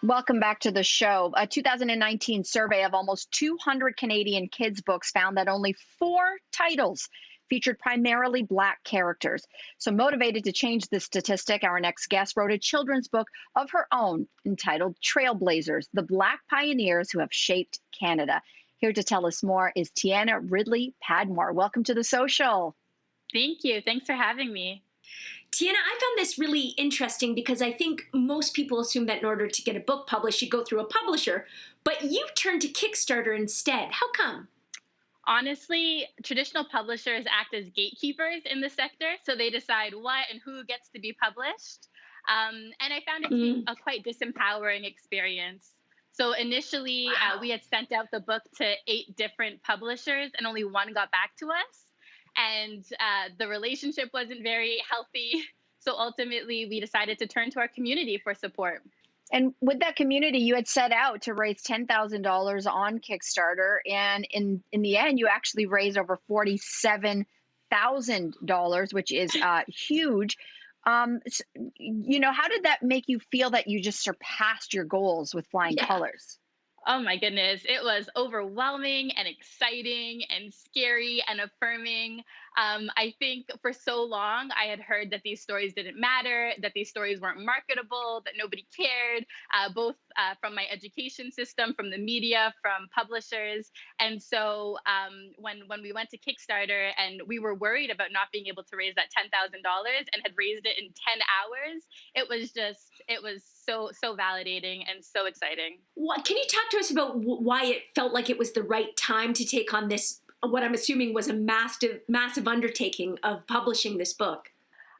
Welcome back to the show. A 2019 survey of almost 200 Canadian kids' books found that only four titles featured primarily Black characters. So, motivated to change this statistic, our next guest wrote a children's book of her own entitled Trailblazers, the Black Pioneers Who Have Shaped Canada. Here to tell us more is Tiyahna Ridley-Padmore. Welcome to the social. Thank you. Thanks for having me. Tiyahna, I found this really interesting because I think most people assume that in order to get a book published, you go through a publisher, but you turned to Kickstarter instead. How come? Honestly, traditional publishers act as gatekeepers in the sector, so they decide what and who gets to be published. And I found it to be Mm. a quite disempowering experience. So initially, we Wow. had sent out the book to 8 different publishers, and only one got back to us. And the relationship wasn't very healthy. So ultimately, we decided to turn to our community for support. And with that community, you had set out to raise $10,000 on Kickstarter, and in the end, you actually raised over $47,000, which is huge. How did that make you feel that you just surpassed your goals with flying Yeah. colors? Oh my goodness. It was overwhelming and exciting and scary and affirming. I think for so long I had heard that these stories didn't matter, that these stories weren't marketable, that nobody cared, both from my education system, from the media, from publishers. And so when we went to Kickstarter and we were worried about not being able to raise that $10,000 and had raised it in 10 hours, it was so validating and so exciting. What, can you talk to us about why it felt like it was the right time to take on this, what I'm assuming was a massive undertaking of publishing this book?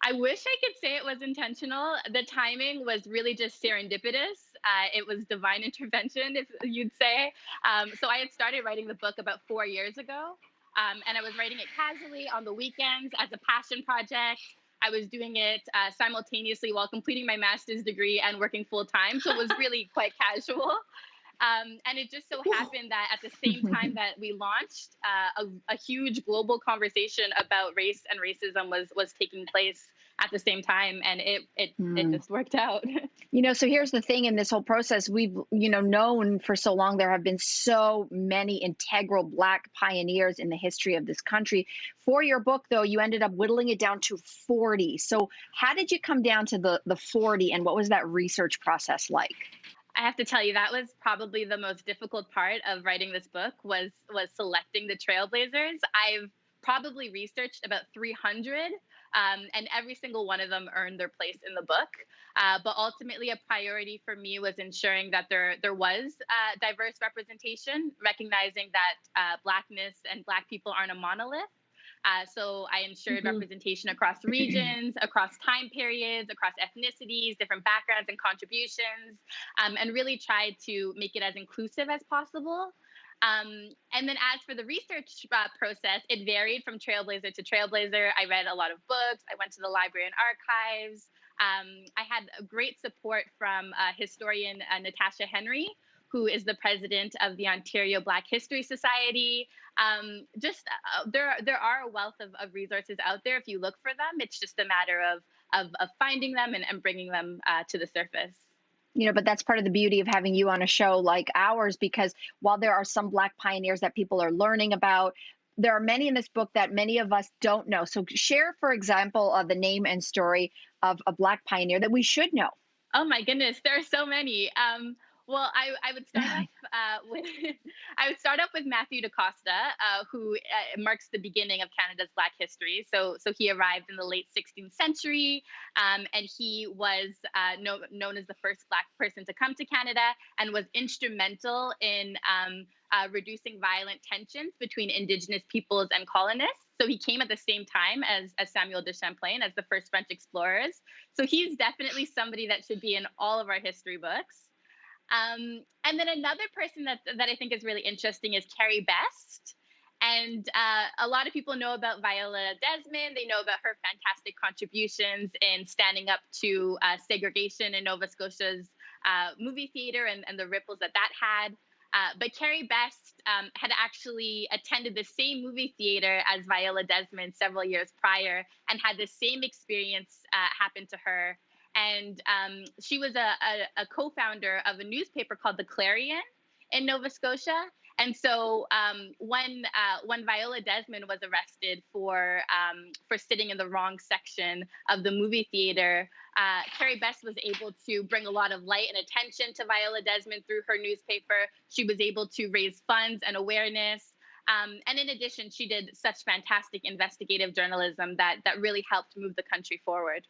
I wish I could say it was intentional. The timing was really just serendipitous. It was divine intervention, if you'd say. So I had started writing the book about 4 years ago, and I was writing it casually on the weekends as a passion project. I was doing it simultaneously while completing my master's degree and working full time. So it was really quite casual. And it just so Whoa. happened that at the same time that we launched, a huge global conversation about race and racism was taking place at the same time, and it Hmm. just worked out. So here's the thing in this whole process, we've, known for so long there have been so many integral Black pioneers in the history of this country. For your book, though, you ended up whittling it down to 40. So how did you come down to the 40, and what was that research process like? I have to tell you that was probably the most difficult part of writing this book was selecting the trailblazers. I've probably researched about 300, and every single one of them earned their place in the book. But ultimately, a priority for me was ensuring that there was diverse representation, recognizing that Blackness and Black people aren't a monolith. So I ensured Mhm. representation across regions, across time periods, across ethnicities, different backgrounds and contributions, and really tried to make it as inclusive as possible. And then as for the research process, it varied from trailblazer to trailblazer. I read a lot of books. I went to the library and archives. I had a great support from historian Natasha Henry, who is the president of the Ontario Black History Society. There are a wealth of resources out there if you look for them. It's just a matter of finding them and bringing them to the surface. But that's part of the beauty of having you on a show like ours, because while there are some Black pioneers that people are learning about, there are many in this book that many of us don't know. So share, for example, the name and story of a Black pioneer that we should know. Oh my goodness, there are so many. Well, I would start off with I would start off with Matthew DaCosta, who marks the beginning of Canada's Black history. So he arrived in the late 16th century, and he was known as the first Black person to come to Canada, and was instrumental in reducing violent tensions between Indigenous peoples and colonists. So he came at the same time as Samuel de Champlain, as the first French explorers. So he's definitely somebody that should be in all of our history books. And then another person that I think is really interesting is Carrie Best. And a lot of people know about Viola Desmond. They know about her fantastic contributions in standing up to segregation in Nova Scotia's movie theater and the ripples that had. But Carrie Best had actually attended the same movie theater as Viola Desmond several years prior and had the same experience happen to her. And she was a co-founder of a newspaper called the Clarion in Nova Scotia. And so when Viola Desmond was arrested for sitting in the wrong section of the movie theater, Carrie Best was able to bring a lot of light and attention to Viola Desmond through her newspaper. She was able to raise funds and awareness. And in addition, she did such fantastic investigative journalism that really helped move the country forward.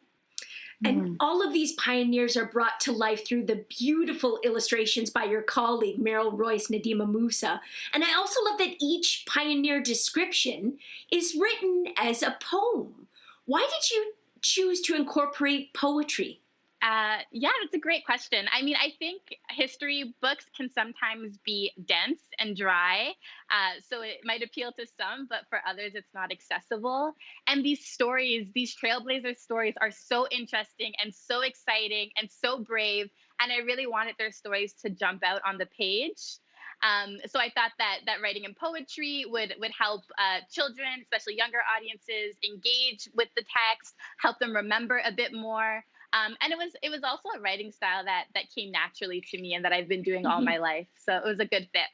And all of these pioneers are brought to life through the beautiful illustrations by your colleague, Meryl Royce, Nadima Musa. And I also love that each pioneer description is written as a poem. Why did you choose to incorporate poetry? Yeah, that's a great question. I mean, I think history books can sometimes be dense and dry. So it might appeal to some, but for others, it's not accessible. And these stories, these Trailblazer stories, are so interesting and so exciting and so brave. And I really wanted their stories to jump out on the page. So I thought that writing in poetry would help children, especially younger audiences, engage with the text, help them remember a bit more. And it was also a writing style that came naturally to me and that I've been doing all my life. So it was a good fit.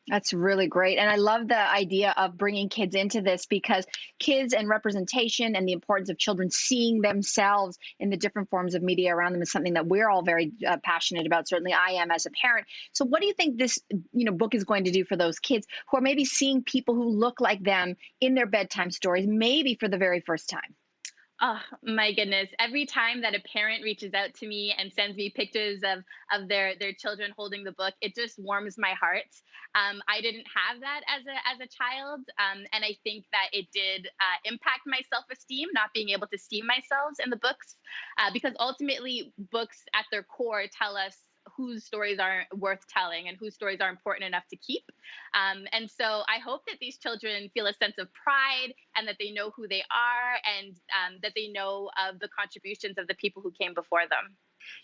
That's really great. And I love the idea of bringing kids into this, because kids and representation and the importance of children seeing themselves in the different forms of media around them is something that we're all very passionate about. Certainly I am as a parent. So what do you think this book is going to do for those kids who are maybe seeing people who look like them in their bedtime stories, maybe for the very first time? Oh my goodness. Every time that a parent reaches out to me and sends me pictures of their children holding the book, it just warms my heart. I didn't have that as a child. And I think that it did impact my self-esteem, not being able to see myself in the books, because ultimately books at their core tell us whose stories are worth telling and whose stories are important enough to keep. And so I hope that these children feel a sense of pride and that they know who they are, and that they know of the contributions of the people who came before them.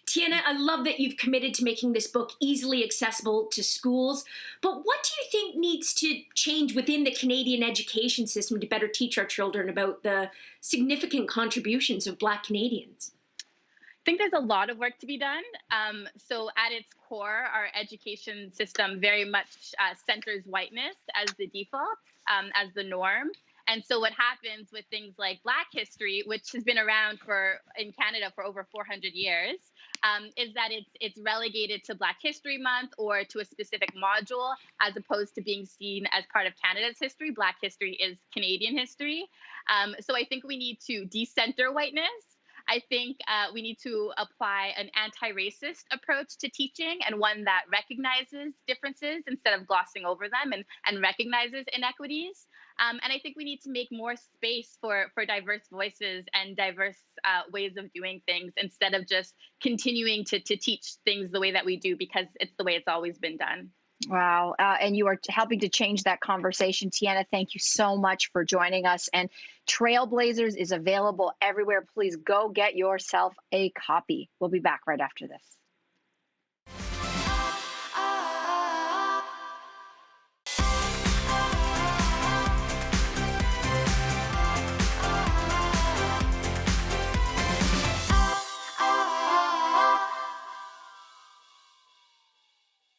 Tiyahna, I love that you've committed to making this book easily accessible to schools. But what do you think needs to change within the Canadian education system to better teach our children about the significant contributions of Black Canadians? I think there's a lot of work to be done. So at its core, our education system very much centers whiteness as the default, as the norm. And so what happens with things like Black history, which has been around in Canada for over 400 years, is that it's relegated to Black History Month or to a specific module, as opposed to being seen as part of Canada's history. Black history is Canadian history. So I think we need to decenter whiteness. I think we need to apply an anti-racist approach to teaching, and one that recognizes differences instead of glossing over them, and recognizes inequities. And I think we need to make more space for diverse voices and diverse ways of doing things, instead of just continuing to teach things the way that we do, because it's the way it's always been done. Wow. And you are helping to change that conversation. Tiyahna, thank you so much for joining us. And Trailblazers is available everywhere. Please go get yourself a copy. We'll be back right after this.